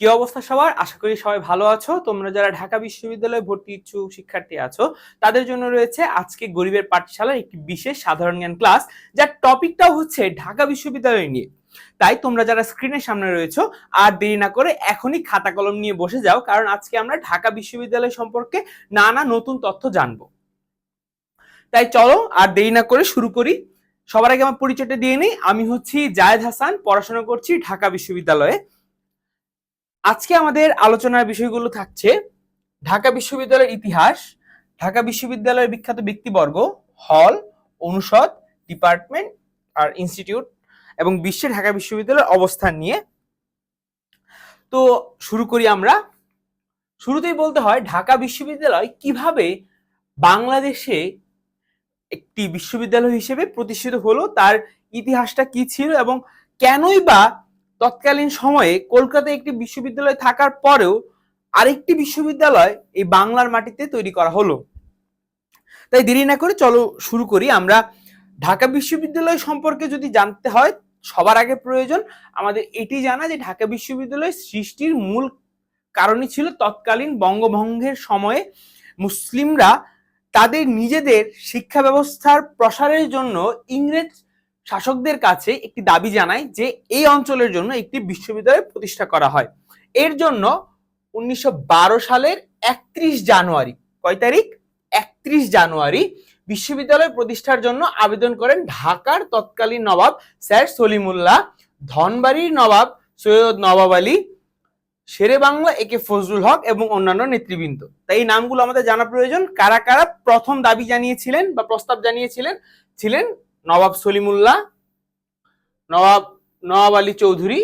কি অবস্থা সবার? আশা করি সবাই ভালো আছো। তোমরা যারা ঢাকা বিশ্ববিদ্যালয়ে ভর্তি ইচ্ছুক শিক্ষার্থী আছো তাদের জন্য রয়েছে আজকে গরিবের পাঠশালার একটি বিশেষ সাধারণ জ্ঞান ক্লাস, যার টপিকটাও হচ্ছে ঢাকা বিশ্ববিদ্যালয় নিয়ে। তাই তোমরা যারা স্ক্রিনের সামনে রয়েছো আর দেরি না করে এখনই খাতা কলম নিয়ে বসে যাও, কারণ আজকে আমরা ঢাকা বিশ্ববিদ্যালয় সম্পর্কে নানা নতুন তথ্য জানবো। তাই চলো আর দেরি না করে শুরু করি। সবার আগে আমার পরিচয়টা দিয়ে নিই। আমি হচ্ছি জায়েদ হাসান, পড়াশোনা করছি ঢাকা বিশ্ববিদ্যালয়ে। আজকে আমাদের আলোচনার বিষয়গুলো থাকছে ঢাকা বিশ্ববিদ্যালয়ের ইতিহাস, ঢাকা বিশ্ববিদ্যালয়ের বিখ্যাত ব্যক্তিবর্গ, হল, অনুষদ, ডিপার্টমেন্ট আর ইনস্টিটিউট এবং বিশ্বে ঢাকা বিশ্ববিদ্যালয়ের অবস্থান নিয়ে। তো শুরু করি আমরা। শুরুতেই বলতে হয় ঢাকা বিশ্ববিদ্যালয় কিভাবে বাংলাদেশে একটি বিশ্ববিদ্যালয় হিসেবে প্রতিষ্ঠিত হলো, তার ইতিহাসটা কি ছিল এবং কেনই বা তৎকালীন সময়ে কলকাতায় একটি বিশ্ববিদ্যালয় থাকার পরেও আরেকটি বিশ্ববিদ্যালয় এই বাংলার মাটিতে তৈরি করা হলো। তাই দেরি না করে চলো শুরু করি আমরা। ঢাকা বিশ্ববিদ্যালয় সম্পর্কে যদি জানতে হয়, সবার আগে প্রয়োজন আমাদের এটি জানা যে ঢাকা বিশ্ববিদ্যালয় সৃষ্টির মূল কারণই ছিল তৎকালীন বঙ্গভঙ্গের সময়ে মুসলিমরা তাদের নিজেদের শিক্ষা ব্যবস্থার প্রসারের জন্য ইংরেজ শাসকদের কাছে একটি দাবি জানায় যে এই অঞ্চলের জন্য একটি বিশ্ববিদ্যালয় প্রতিষ্ঠা করা হয়। এর জন্য 1912 সালের 31 জানুয়ারি, কয় তারিখ? 31 জানুয়ারি বিশ্ববিদ্যালয় প্রতিষ্ঠার জন্য আবেদন করেন ঢাকার তৎকালীন নবাব স্যার সলিমুল্লাহ, ধনবাড়ির নবাব সৈয়দ নবাব আলী, শেরে বাংলা একে ফজলুল হক এবং অন্যান্য নেতৃবৃন্দ। তাই এই নামগুলো আমাদের জানা প্রয়োজন। কারা কারা প্রথম দাবি জানিয়েছিলেন বা প্রস্তাব জানিয়েছিলেন? ছিলেন নবাব সলিমুল্লাহ, নবাব আলী চৌধুরী,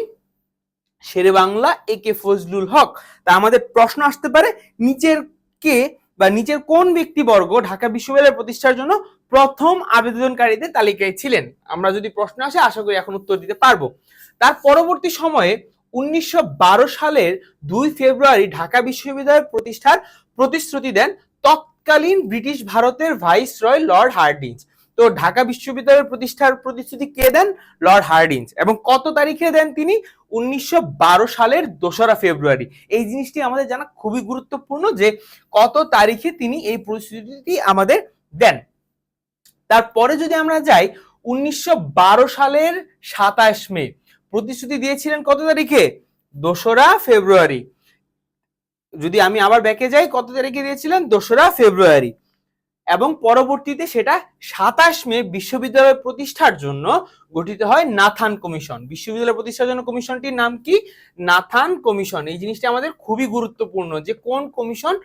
শেরে বাংলা একে ফজলুল হক। তা আমাদের প্রশ্ন আসতে পারে নিচের কে বা নিচের কোন ব্যক্তিবর্গ ঢাকা বিশ্ববিদ্যালয় প্রতিষ্ঠার জন্য প্রথম আবেদনকারীদের তালিকায় ছিলেন? আমরা যদি প্রশ্ন আসে আশা করি এখন উত্তর দিতে পারবো। তার পরবর্তী সময়ে 1912 সালের 2 ফেব্রুয়ারি ঢাকা বিশ্ববিদ্যালয় প্রতিষ্ঠার প্রতিশ্রুতি দেন তৎকালীন ব্রিটিশ ভারতের ভাইসরয় লর্ড হার্ডিঞ্জ। তো ঢাকা বিশ্ববিদ্যালয়ের প্রতিষ্ঠার প্রতিশ্রুতি কে দেন? Lord Hardinge. এবং কত তারিখে দেন তিনি? 1912 সালের 2রা ফেব্রুয়ারি। এই জিনিসটি আমাদের জানা খুবই গুরুত্বপূর্ণ যে কত তারিখে তিনি এই প্রতিশ্রুতি আমাদের দেন। তারপরে যদি আমরা যাই 1912 সালের 27 মে প্রতিশ্রুতি দিয়েছিলেন কত তারিখে? 2রা ফেব্রুয়ারি। যদি আমি আবার ব্যাকে যাই, কত তারিখে দিয়েছিলেন? 2রা ফেব্রুয়ারি। এবং পরবর্তীতে সেটা 27 মে বিশ্ববিদ্যালয় প্রতিষ্ঠার জন্য গঠিত হয় নাথান কমিশন। বিশ্ববিদ্যালয় প্রতিষ্ঠার জন্য কমিশনটির নাম কি? Nathan commission. এই জিনিসটি আমাদের খুবই গুরুত্বপূর্ণ যে কোন কমিশন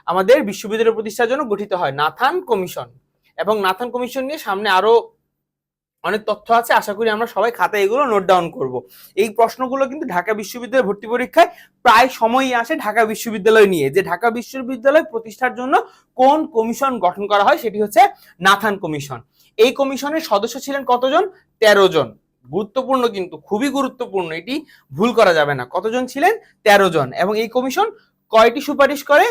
আমাদের বিশ্ববিদ্যালয় প্রতিষ্ঠার জন্য গঠিত হয়? Nathan commission. এবং নাথান কমিশন নিয়ে সামনে আরো অনেক তথ্য আছে, আশা করি আমরা সবাই খাতায় এগুলো নোট ডাউন করব। এই প্রশ্নগুলো কিন্তু ঢাকা বিশ্ববিদ্যালয় ভর্তি পরীক্ষায় প্রায় সময়ই আসে ঢাকা বিশ্ববিদ্যালয় নিয়ে, যে ঢাকা বিশ্ববিদ্যালয় প্রতিষ্ঠার জন্য কোন কমিশন গঠন করা হয়, সেটি হচ্ছে নাথান কমিশন। এই কমিশনের সদস্য ছিলেন কতজন? 13 জন। গুরুত্বপূর্ণ, কিন্তু খুবই গুরুত্বপূর্ণ, এটি ভুল করা যাবে না। কতজন ছিলেন? 13 জন। এবং এই কমিশন কয়টি সুপারিশ করে?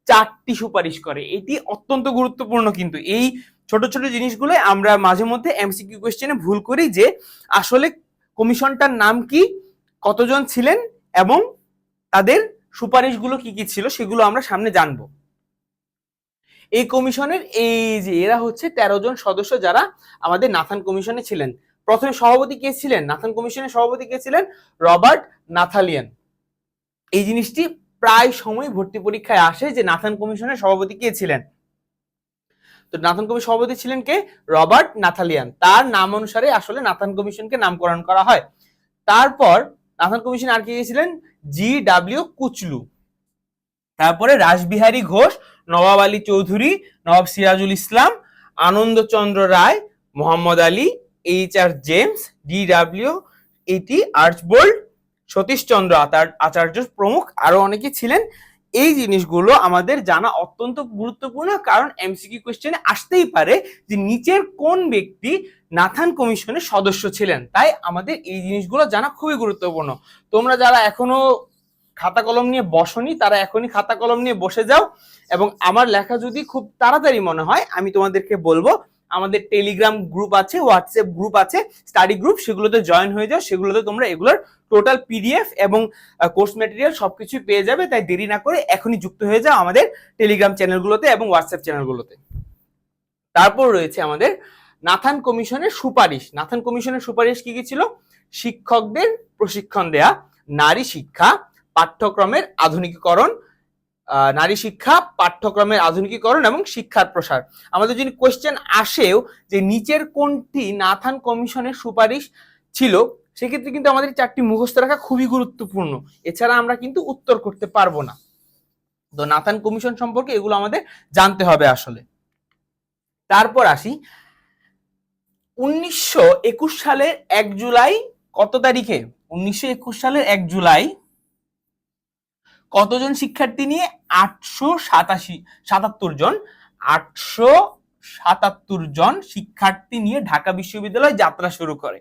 4টি সুপারিশ করে। এটি অত্যন্ত গুরুত্বপূর্ণ। কিন্তু এই ছোট ছোট জিনিসগুলো আমরা মাঝে মধ্যে এমসিকিউ কোশ্চেনে ভুল করি, যে আসলে কমিশনটার নাম কি, কতজন ছিলেন এবং তাদের সুপারিশগুলো কি কি ছিল, সেগুলো আমরা সামনে জানবো। এই কমিশনের এই যে এরা হচ্ছে 13 জন সদস্য যারা আমাদের নাথান কমিশনে ছিলেন। প্রথমে সভাপতি কে ছিলেন? নাথান কমিশনের সভাপতি কে ছিলেন? রবার্ট নাথালিয়ান। এই জিনিসটি প্রায় সময় ভর্তি পরীক্ষায় আসে যে নাথান কমিশনের সভাপতি কে ছিলেন। তো নাথান কমিশন সভাপতি ছিলেন কে? রবার্ট নাথালিয়ান। তার নাম অনুসারে আসলে নাথান কমিশনকে নামকরণ করা হয়। তারপর নাথান কমিশন আর কে ছিলেন? GW কুচলু। তারপরে Rashbehari Ghosh, Nawab Ali Chowdhury, Nawab Sirajul Islam, Anandachandra Roy, Mohammad Ali, HR James, DW Archbold, Satishchandra Acharya প্রমুখ আরো অনেকে ছিলেন। এই জিনিসগুলো আমাদের জানা অত্যন্ত গুরুত্বপূর্ণ, কারণ এমসিকিউ কোশ্চেনে আসতেই পারে যে নিচের কোন ব্যক্তি নাথান কমিশনের সদস্য ছিলেন। তাই আমাদের এই জিনিসগুলো জানা খুবই গুরুত্বপূর্ণ। তোমরা যারা এখনো খাতা কলম নিয়ে বসনি তারা এখনই খাতা কলম নিয়ে বসে যাও, এবং আমার লেখা যদি খুব তাড়াতাড়ি মনে হয় আমি তোমাদেরকে বলবো আমাদের টেলিগ্রাম গ্রুপ আছে, হোয়াটসঅ্যাপ গ্রুপ আছে, স্টাডি গ্রুপ, সেগুলোতে জয়েন হয়ে যাও। সেগুলোতে তোমরা এগুলোর টোটাল পিডিএফ এবং কোর্স ম্যাটেরিয়াল সবকিছু পেয়ে যাবে। তাই দেরি না করে এখনই যুক্ত হয়ে যাও আমাদের টেলিগ্রাম চ্যানেলগুলোতে এবং হোয়াটসঅ্যাপ চ্যানেলগুলোতে। তারপর রয়েছে আমাদের নাথান কমিশনের সুপারিশ। নাথান কমিশনের সুপারিশ কি কি ছিল? শিক্ষকদের প্রশিক্ষণ দেয়া, নারী শিক্ষা, পাঠ্যক্রমের আধুনিকীকরণ, নারী শিক্ষা, পাঠ্যক্রমের আধুনিকীকরণ এবং শিক্ষার প্রসার। আমাদের যদি কোয়েশ্চেন আসেও যে নিচের কোনটি নাথান কমিশনের সুপারিশ ছিল, সেক্ষেত্রে কিন্তু আমাদের চারটি মুখস্থ রাখা খুবই গুরুত্বপূর্ণ, এছাড়া আমরা কিন্তু উত্তর করতে পারবো না। তো নাথান কমিশন সম্পর্কে এগুলো আমাদের জানতে হবে আসলে। তারপর আসি 1921 সালের 1 জুলাই কত তারিখে? 1921 সালের 1 জুলাই কতজন শিক্ষার্থী নিয়ে? 877 জন। 877 জন শিক্ষার্থী নিয়ে ঢাকা বিশ্ববিদ্যালয় যাত্রা শুরু করে।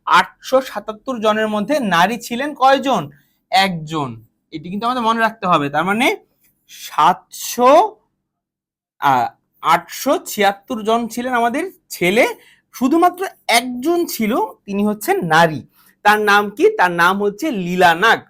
877 জনের মধ্যে নারী ছিলেন কয়জন? একজন। এটি কিন্তু আমাদের মনে রাখতে হবে। তার মানে 876 জন ছিলেন আমাদের ছেলে, শুধুমাত্র একজন ছিল, তিনি হচ্ছেন নারী। তার নাম কি? তার নাম হচ্ছে লীলা নাগ।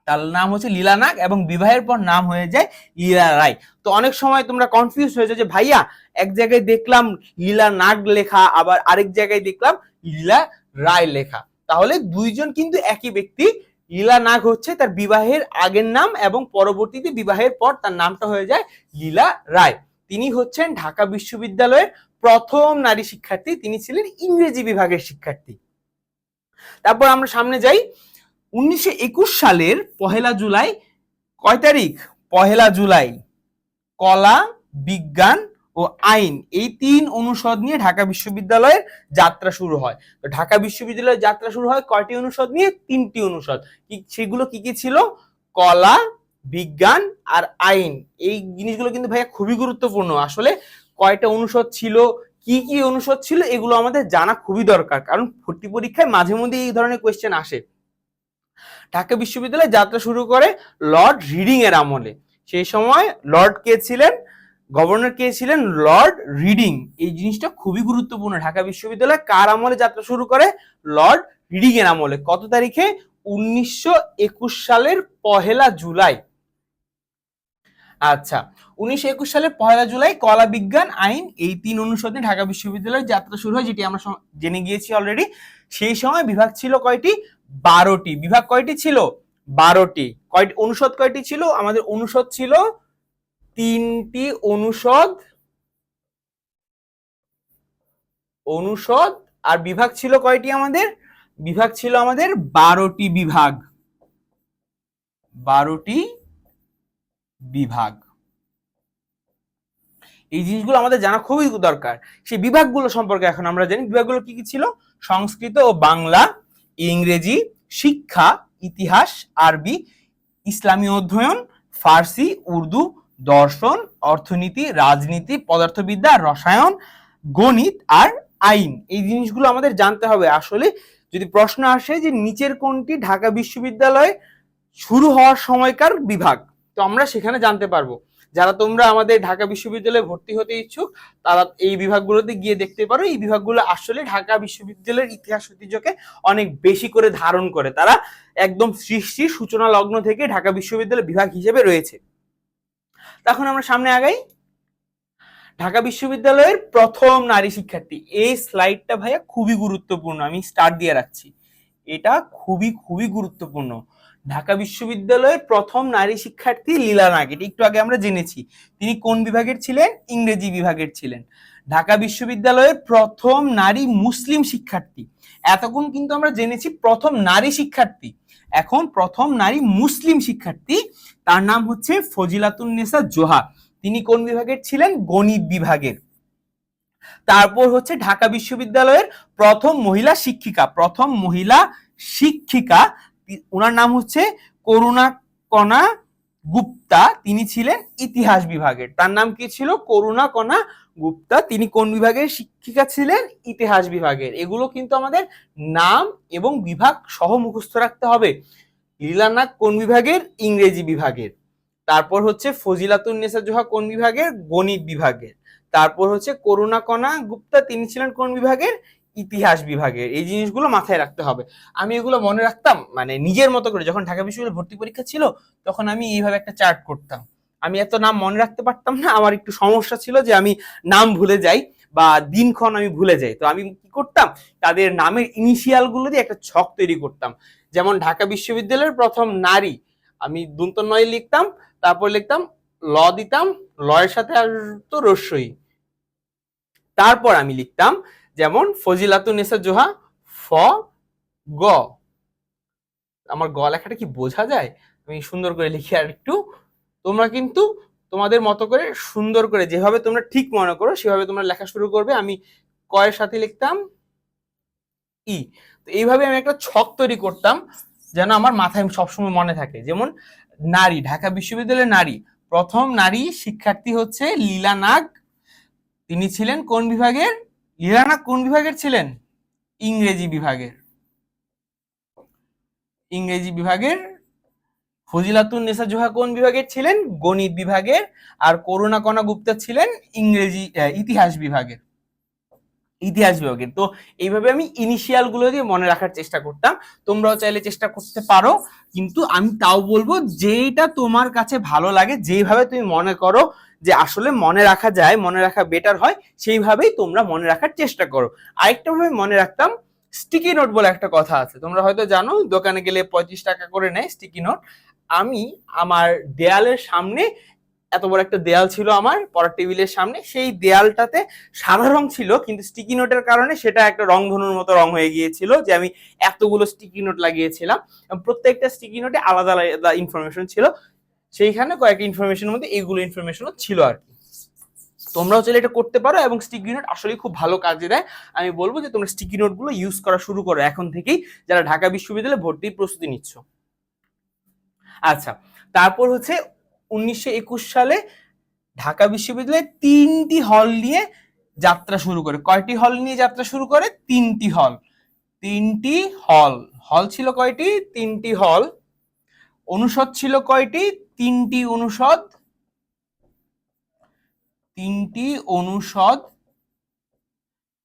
তার নাম হচ্ছে লীলা নাগ এবং বিবাহের পর নাম হয়ে যায় লীলা রায়। তো অনেক সময় তোমরা কনফিউজ হয়ে যাও যে ভাইয়া এক জায়গায় দেখলাম লীলা নাগ লেখা, আবার আরেক জায়গায় দেখলাম লীলা রায় লেখা। তাহলে দুইজন কিন্তু একই ব্যক্তি। লীলা নাগ হচ্ছে তার বিবাহের আগের নাম এবং পরবর্তীতে বিবাহের পর তার নামটা হয়ে যায় লীলা রায়। তিনি হচ্ছেন ঢাকা বিশ্ববিদ্যালয়ের প্রথম নারী শিক্ষার্থী। তিনি ছিলেন ইংরেজি বিভাগের শিক্ষার্থী। তারপর আমরা সামনে যাই। 1921 সালের 1 জুলাই, কয় তারিখ? 1 জুলাই কলা, বিজ্ঞান ও আইন এই 3 অনুষদ নিয়ে ঢাকা বিশ্ববিদ্যালয়ের যাত্রা শুরু হয়। তো ঢাকা বিশ্ববিদ্যালয়ের যাত্রা শুরু হয় কয়টি অনুষদ নিয়ে? 3টি অনুষদ। সেগুলো কি কি ছিল? কলা, বিজ্ঞান আর আইন। এই জিনিসগুলো কিন্তু ভাইয়া খুবই গুরুত্বপূর্ণ। আসলে কয়টা অনুষদ ছিল, কি কি অনুষদ ছিল, এগুলো আমাদের জানা খুবই দরকার, কারণ ভর্তি পরীক্ষায় মাঝে মধ্যে এই ধরনের কোয়েশ্চেন আসে। ঢাকা বিশ্ববিদ্যালয় যাত্রা শুরু করে লর্ড রিডিং এর আমলে। সেই সময় লর্ড কে ছিলেন? গভর্নর কে ছিলেন? Lord reading. এই জিনিসটা খুবই গুরুত্বপূর্ণ। ঢাকা বিশ্ববিদ্যালয় কার আমলে যাত্রা শুরু করে? লর্ড রিডিং এর আমলে। কত তারিখে? 1921 সালের 1 জুলাই। আচ্ছা, 1921 সালের 1 জুলাই কলা, বিজ্ঞান, আইন এই 3 অনুষদে ঢাকা বিশ্ববিদ্যালয়ের যাত্রা শুরু হয়, যেটি আমরা জেনে গিয়েছি অলরেডি। সেই সময় বিভাগ ছিল কয়টি? 12টি। বিভাগ কয়টি ছিল? 12টি। কয়টি অনুষদ কয়টি ছিল? আমাদের অনুষদ ছিল 3টি অনুষদ। আর বিভাগ ছিল কয়টি আমাদের? বিভাগ ছিল আমাদের 12টি বিভাগ। 12টি বিভাগ। এই জিনিসগুলো আমাদের জানা খুবই দরকার। সেই বিভাগগুলো সম্পর্কে এখন আমরা জানি। বিভাগগুলো কি কি ছিল? সংস্কৃত ও বাংলা, ইংরেজি, শিক্ষা, ইতিহাস, আরবি, ইসলামী অধ্যয়ন, ফার্সি, উর্দু, দর্শন, অর্থনীতি, রাজনীতি, পদার্থবিদ্যা, রসায়ন, গণিত আর আইন। এই জিনিসগুলো আমাদের জানতে হবে। আসলে যদি প্রশ্ন আসে যে নিচের কোনটি ঢাকা বিশ্ববিদ্যালয়ে শুরু হওয়ার সময়কার বিভাগ, তো আমরা সেখানে জানতে পারবো। যারা তোমরা আমাদের ঢাকা বিশ্ববিদ্যালয়ে ভর্তি হতে ইচ্ছুক, তারা এই বিভাগগুলোতে গিয়ে দেখতে পারো। এই বিভাগগুলো আসলে ঢাকা বিশ্ববিদ্যালয়ের ইতিহাস ঐতিহ্যকে অনেক বেশি করে ধারণ করে। তারা একদম সৃষ্টির সূচনা লগ্ন থেকে ঢাকা বিশ্ববিদ্যালয় বিভাগ হিসেবে রয়েছে। তখন আমরা সামনে আগাই। ঢাকা বিশ্ববিদ্যালয়ের প্রথম নারী শিক্ষার্থী। এই স্লাইডটা ভাইয়া খুবই গুরুত্বপূর্ণ, আমি স্টার দিয়ে রাখছি। এটা খুবই খুবই গুরুত্বপূর্ণ। ঢাকা বিশ্ববিদ্যালয়ের প্রথম নারী শিক্ষার্থী লীলা নাগ। এটি একটু আগে আমরা জেনেছি। তিনি কোন বিভাগের ছিলেন? ইংরেজি বিভাগের ছিলেন। ঢাকা বিশ্ববিদ্যালয়ের প্রথম নারী মুসলিম শিক্ষার্থী। এতক্ষণ কিন্তু আমরা জেনেছি প্রথম নারী শিক্ষার্থী, এখন প্রথম নারী মুসলিম শিক্ষার্থী। তার নাম হচ্ছে ফজিলাতুন্নেসা জোহা। তিনি কোন বিভাগের ছিলেন? গণিত বিভাগের। তারপর হচ্ছে ঢাকা বিশ্ববিদ্যালয়ের প্রথম মহিলা শিক্ষিকা। প্রথম মহিলা শিক্ষিকা, ওনার নাম হচ্ছে করুণাকণা গুপ্তা। তিনি ছিলেন ইতিহাস বিভাগের। তার নাম কি ছিল? করুণাকণা গুপ্তা। তিনি কোন বিভাগের শিক্ষিকা ছিলেন? ইতিহাস বিভাগের। এগুলো কিন্তু আমাদের নাম এবং বিভাগ সহ মুখস্থ রাখতে হবে। লীলা নাগ কোন বিভাগের? ইংরেজি বিভাগের। তারপর হচ্ছে ফজিলাতুন্নেসা জোহা কোন বিভাগের? গণিত বিভাগের। তারপর হচ্ছে করুণাকণা গুপ্তা, তিনি ছিলেন কোন বিভাগের? ইতিহাস বিভাগের। এই জিনিসগুলো মাথায় রাখতে হবে। আমি এগুলো মনে রাখতাম মানে নিজের মতো করে। যখন ঢাকা বিশ্ববিদ্যালয়ে ভর্তি পরীক্ষা ছিল তখন আমি এইভাবে একটা চার্ট করতাম। আমি এত নাম মনে রাখতে পারতাম না, আমার একটু সমস্যা ছিল যে আমি নাম ভুলে যাই বা দিনক্ষণ আমি ভুলে যাই। তো আমি কি করতাম, তাদের নামের ইনিশিয়াল গুলো দিয়ে একটা ছক তৈরি করতাম। যেমন ঢাকা বিশ্ববিদ্যালয়ের প্রথম নারী, আমি দন্ত নয় লিখতাম, তারপর লিখতাম ল দিতাম, লয়ের সাথে আসতো রস্যই। তারপর আমি লিখতাম যেমন ফজিলাতুন্নেসা জোহা, ফ গ। আমার গ লেখাটা কি বোঝা যায়? আমি সুন্দর করে লিখি আর একটু। তোমরা কিন্তু তোমাদের মতো করে সুন্দর করে যেভাবে তোমরা ঠিক মনে করো সেভাবে তোমরা লেখা শুরু করবে। আমি কয়ের সাথে লিখতাম ই। তো এইভাবে আমি একটা ছক তৈরি করতাম যেন আমার মাথায় সবসময় মনে থাকে। যেমন নারী, ঢাকা বিশ্ববিদ্যালয়ের নারী, প্রথম নারী শিক্ষার্থী হচ্ছে লীলা নাগ। তিনি ছিলেন কোন বিভাগের? লীলা নাগ কোন বিভাগের ছিলেন? ইংরেজি বিভাগের। ইংরেজি বিভাগের। ফজিলাতুন্নেসা জোহা কোন বিভাগের ছিলেন? গণিত বিভাগের। আর করুণাকণা গুপ্তা ছিলেন ইতিহাস বিভাগের। ইতিহাস বিভাগের। তো এইভাবে আমি ইনিশিয়াল গুলো দিয়ে মনে রাখার চেষ্টা করতাম। তোমরাও চাইলে চেষ্টা করতে পারো, কিন্তু আমি তাও বলবো যেটা তোমার কাছে ভালো লাগে, যেভাবে তুমি মনে করো যে আসলে মনে রাখা যায়, মনে রাখা বেটার হয়, সেইভাবেই তোমরা মনে রাখার চেষ্টা করো। আরেকটা ভাবে মনে রাখতাম, স্টিকি নোট বলে একটা কথা আছে, তোমরা হয়তো জানো, দোকানে গেলে 35 টাকা করে নেয় স্টিকি নোট। আমি আমার দেয়ালের সামনে, এত বড় একটা দেয়াল ছিল আমার পড়ার টেবিলের সামনে, সেই দেয়ালটাতে সাদা রং ছিল, কিন্তু স্টিকি নোটের কারণে সেটা একটা রংধনুর মতো রং হয়ে গিয়েছিল, যে আমি এতগুলো স্টিকি নোট লাগিয়েছিলাম। প্রত্যেকটা স্টিকি নোটে আলাদা আলাদা ইনফরমেশন ছিল, সেইখানে কয়েকটা ইনফরমেশনের মধ্যে এইগুলো ইনফরমেশনও ছিল আর কি। তোমরাও চাইলে এটা করতে পারো, এবং স্টিকি নোট আসলে খুব ভালো কাজে দেয়। আমি বলবো যে তোমরা স্টিকি নোট গুলো ইউজ করা শুরু করো এখন থেকেই, যারা ঢাকা বিশ্ববিদ্যালয়ে ভর্তির প্রস্তুতি নিচ্ছ। আচ্ছা, তারপর হচ্ছে 1921 সালে ঢাকা বিশ্ববিদ্যালয়ে 3টি হল নিয়ে যাত্রা শুরু করে। কয়টি হল নিয়ে যাত্রা শুরু করে? 3টি হল। 3টি হল। হল ছিল কয়টি? 3টি হল। অনুষদ ছিল কয়টি? 3টি অনুষদ। 3টি অনুষদ।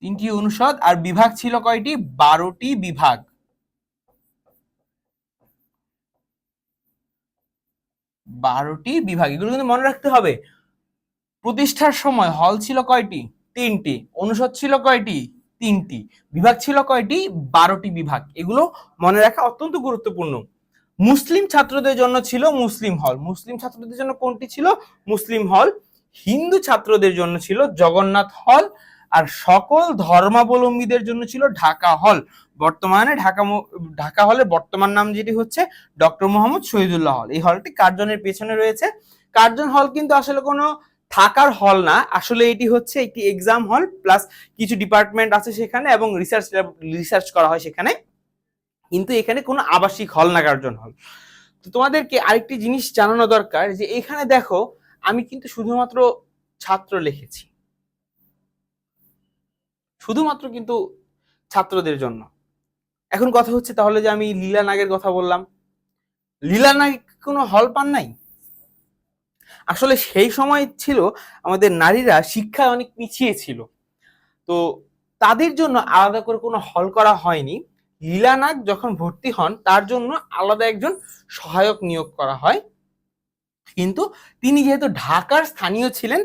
3টি অনুষদ। আর বিভাগ ছিল কয়টি? 12টি বিভাগ। 12টি বিভাগ, এগুলো কিন্তু মনে রাখতে হবে। প্রতিষ্ঠার সময় হল ছিল কয়টি? 3টি। অনুষদ ছিল কয়টি? 3টি। বিভাগ ছিল কয়টি? 12টি বিভাগ। এগুলো মনে রাখা অত্যন্ত গুরুত্বপূর্ণ। মুসলিম ছাত্রদের জন্য ছিল মুসলিম হল। মুসলিম ছাত্রদের জন্য কোনটি ছিল? মুসলিম হল। হিন্দু ছাত্রদের জন্য ছিল জগন্নাথ হল। আর সকল ধর্মাবলম্বীদের জন্য ছিল ঢাকা হল। বর্তমানে ঢাকা হলের বর্তমান নাম যেটি হচ্ছে ডক্টর মোহাম্মদ শহীদুল্লাহ হল। এই হলটি কার্জনের পেছনে রয়েছে। কার্জন হল কিন্তু আসলে কোনো থাকার হল না, আসলে এটি হচ্ছে একটি এক্সাম হল, প্লাস কিছু ডিপার্টমেন্ট আছে সেখানে, এবং রিসার্চ করা হয় সেখানে, কিন্তু এখানে কোনো আবাসিক হল না কার্জন হল। তো তোমাদেরকে আরেকটি জিনিস জানানো দরকার, যে এখানে দেখো আমি কিন্তু শুধুমাত্র ছাত্র লিখেছি, শুধুমাত্র কিন্তু ছাত্রদের জন্য। এখন কথা হচ্ছে তাহলে যে আমি লীলা নাগের কথা বললাম, লীলা নাগ কোনো হল পান নাই? আসলে সেই সময় ছিল আমাদের নারীরা শিক্ষায় অনেক পিছিয়ে ছিল, তো তাদের জন্য আলাদা করে কোনো হল করা হয়নি। লীলা নাগ যখন ভর্তি হন তার জন্য আলাদা একজন সহায়ক নিয়োগ করা হয়, কিন্তু তিনি যেহেতু ঢাকার স্থানীয় ছিলেন,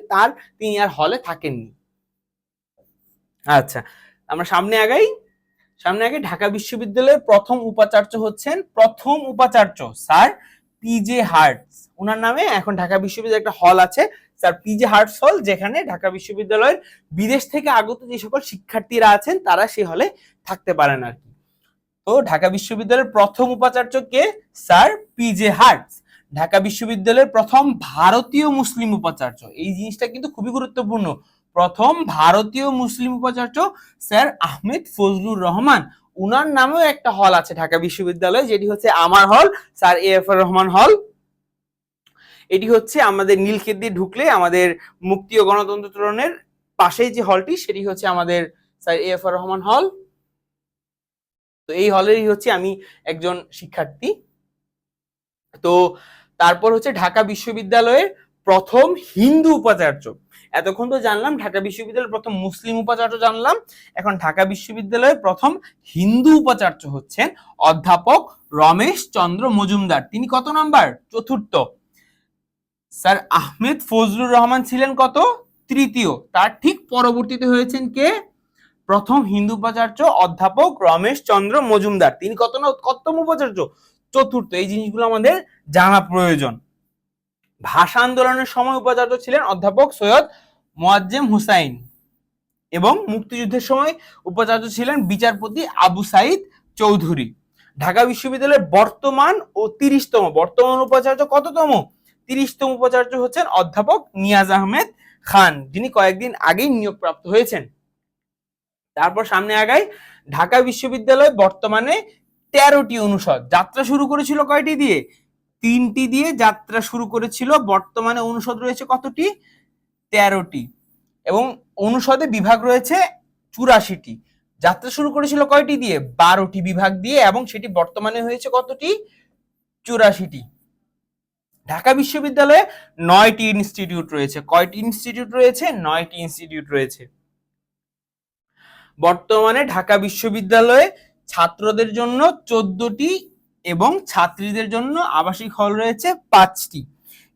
তিনি আর হলে থাকেননি। আচ্ছা, আমরা সামনে আগাই। ঢাকা বিশ্ববিদ্যালয়ের প্রথম উপাচার্য হচ্ছেন, স্যার পিজে হার্টস। ওনার নামে এখন ঢাকা বিশ্ববিদ্যালয়ে একটা হল আছে, স্যার পিজে হার্টস হল, যেখানে ঢাকা বিশ্ববিদ্যালয়ের বিদেশ থেকে আগত যে সকল শিক্ষার্থীরা আছেন তারা সেই হলে থাকতে পারেন আর কি। তো ঢাকা বিশ্ববিদ্যালয়ের প্রথম উপাচার্য কে? Sir PJ Hartog. ঢাকা বিশ্ববিদ্যালয়ের প্রথম ভারতীয় মুসলিম উপাচার্য, এই জিনিসটা কিন্তু খুবই গুরুত্বপূর্ণ, প্রথম ভারতীয় মুসলিম উপাচার্য স্যার আহমেদ ফজলুর রহমান। উনার নামেও একটা হল আছে ঢাকা বিশ্ববিদ্যালয়ে, যেটি হচ্ছে আমার হল, স্যার এএফ আর রহমান হল। এটি হচ্ছে আমাদের নীলক্ষেত দিয়ে ঢুকলে আমাদের মুক্তি ও গণতন্ত্র তোরণের পাশেই যে হলটি, সেটি হচ্ছে আমাদের স্যার এএফ আর রহমান হল। তো এই হলেরই হচ্ছে আমি একজন শিক্ষার্থী। তো তারপর হচ্ছে ঢাকা বিশ্ববিদ্যালয়ের প্রথম হিন্দু উপাচার্য। এতক্ষণ তো জানলাম ঢাকা বিশ্ববিদ্যালয়ের প্রথম মুসলিম উপাচার্য জানলাম, এখন ঢাকা বিশ্ববিদ্যালয়ের প্রথম হিন্দু উপাচার্য হচ্ছেন অধ্যাপক রমেশ চন্দ্র মজুমদার। তিনি কত নাম্বার? চতুর্থ। স্যার আহমেদ ফজলুর রহমান ছিলেন কত? তৃতীয়। তার ঠিক পরবর্তীতে হয়েছেন কে? প্রথম হিন্দু উপাচার্য অধ্যাপক রমেশ চন্দ্র মজুমদার। তিনি কততম উপাচার্য? চতুর্থ। এই জিনিসগুলো আমাদের জানা প্রয়োজন। ভাষা আন্দোলনের সময় উপাচার্য ছিলেন অধ্যাপক সৈয়দ মোয়াজ্জেম হুসাইন এবং মুক্তিযুদ্ধের সময় উপাচার্য ছিলেন বিচারপতি আবু সাইদ চৌধুরী। ঢাকা বিশ্ববিদ্যালয়ের বর্তমান ও 30তম, বর্তমান উপাচার্য কততম? 30তম উপাচার্য হচ্ছেন অধ্যাপক নিয়াজ আহমেদ খান, যিনি কয়েকদিন আগেই নিয়োগপ্রাপ্ত হয়েছেন। তারপর সামনে আগাই। ঢাকা বিশ্ববিদ্যালয় বর্তমানে 13টি অনুষদ। যাত্রা শুরু করেছিল কয়টি দিয়ে? 3টি দিয়ে যাত্রা শুরু করেছিল। বর্তমানে অনুষদ রয়েছে কতটি? 13টি। এবং অনুষদে বিভাগ রয়েছে 84টি। যাত্রা শুরু করেছিল কয়টি দিয়ে? 12টি বিভাগ দিয়ে, এবং সেটি বর্তমানে হয়েছে কতটি? 84টি। ঢাকা বিশ্ববিদ্যালয়ে 9টি ইনস্টিটিউট রয়েছে। কয়টি ইনস্টিটিউট রয়েছে? 9টি ইনস্টিটিউট রয়েছে। বর্তমানে ঢাকা বিশ্ববিদ্যালয়ে ছাত্রদের জন্য 14টি এবং ছাত্রীদের জন্য আবাসিক হল রয়েছে 5টি।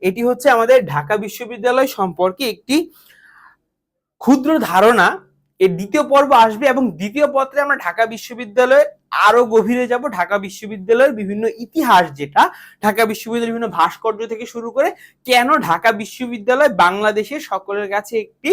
এটি হচ্ছে আমাদের ঢাকা বিশ্ববিদ্যালয় সম্পর্কে একটি ক্ষুদ্র ধারণা। এর দ্বিতীয় পর্ব আসবে এবং দ্বিতীয় পত্রে আমরা ঢাকা বিশ্ববিদ্যালয়ের আরো গভীরে যাব। ঢাকা বিশ্ববিদ্যালয়ের বিভিন্ন ইতিহাস, যেটা ঢাকা বিশ্ববিদ্যালয়ের বিভিন্ন ভাস্কর্য থেকে শুরু করে কেন ঢাকা বিশ্ববিদ্যালয় বাংলাদেশের সকলের কাছে একটি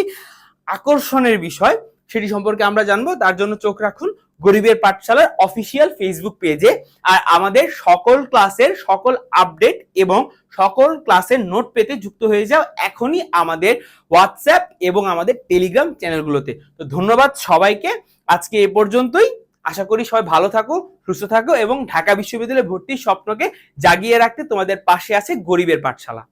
আকর্ষণের বিষয়, সেটি সম্পর্কে আমরা জানবো। তার জন্য চোখ রাখুন গরিবের পাঠশালার অফিসিয়াল ফেসবুক পেজে। আর আমাদের সকল ক্লাসের সকল আপডেট এবং সকল ক্লাসের নোট পেতে যুক্ত হয়ে যাও এখনই আমাদের হোয়াটসঅ্যাপ এবং আমাদের টেলিগ্রাম চ্যানেলগুলোতে। তো ধন্যবাদ সবাইকে, আজকে এ পর্যন্তই। আশা করি সবাই ভালো থাকো, সুস্থ থাকো এবং ঢাকা বিশ্ববিদ্যালয়ে ভর্তির স্বপ্নকে জাগিয়ে রাখতে তোমাদের পাশে আছে গরিবের পাঠশালা।